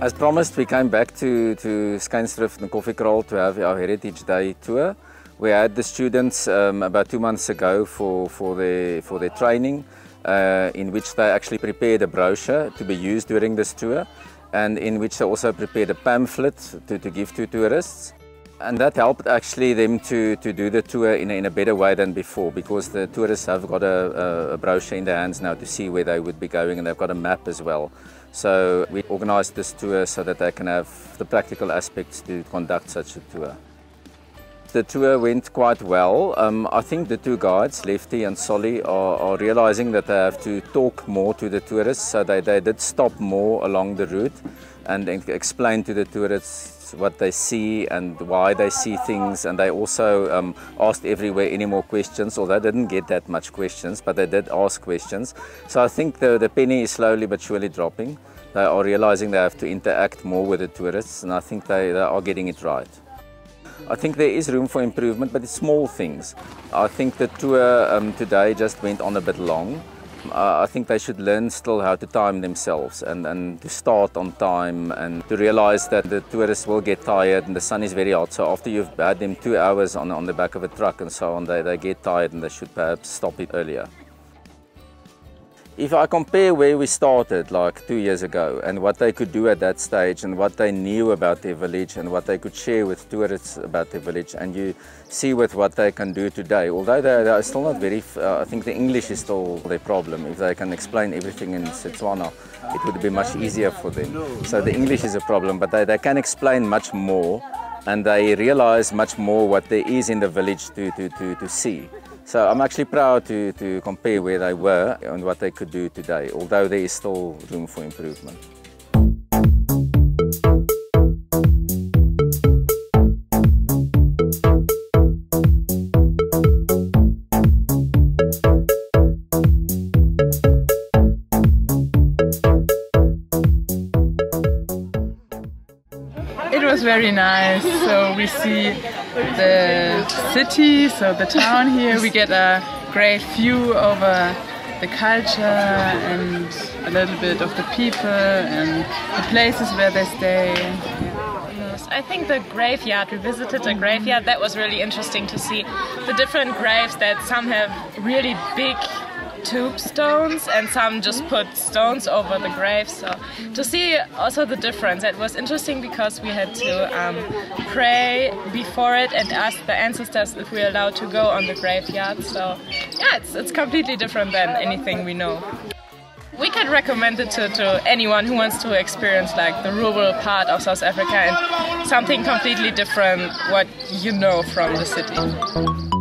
As promised, we came back to Skynstrift and Koffiekraal to have our Heritage Day tour. We had the students about 2 months ago for their training, in which they actually prepared a brochure to be used during this tour, and in which they also prepared a pamphlet to give to tourists. And that helped actually them to do the tour in a better way than before, because the tourists have got a brochure in their hands now to see where they would be going, and they've got a map as well. So we organised this tour so that they can have the practical aspects to conduct such a tour. The tour went quite well. I think the two guides, Lefty and Solly, are realising that they have to talk more to the tourists, so they did stop more along the route and explain to the tourists what they see and why they see things, and they also asked everywhere any more questions, although they didn't get that much questions, but they did ask questions. So I think the penny is slowly but surely dropping. They are realising they have to interact more with the tourists, and I think they are getting it right. I think there is room for improvement, but it's small things. I think the tour today just went on a bit long. I think they should learn still how to time themselves and to start on time, and to realise that the tourists will get tired and the sun is very hot. So after you've had them 2 hours on the back of a truck and so on, they get tired and they should perhaps stop it earlier. If I compare where we started like 2 years ago and what they could do at that stage and what they knew about their village and what they could share with tourists about their village, and you see with what they can do today, although they are still not very, I think the English is still their problem. If they can explain everything in Setswana, it would be much easier for them. So the English is a problem, but they can explain much more, and they realise much more what there is in the village to see. So I'm actually proud to compare where they were and what they could do today, although there is still room for improvement. It was very nice. So we see the city, so the town here. We get a great view over the culture and a little bit of the people and the places where they stay. I think the graveyard, we visited a graveyard. That was really interesting to see the different graves, that some have really big tombstones and some just put stones over the graves. So to see also the difference, it was interesting because we had to pray before it and ask the ancestors if we're allowed to go on the graveyard. So yeah, it's completely different than anything we know. We can recommend it to anyone who wants to experience like the rural part of South Africa and something completely different what you know from the city.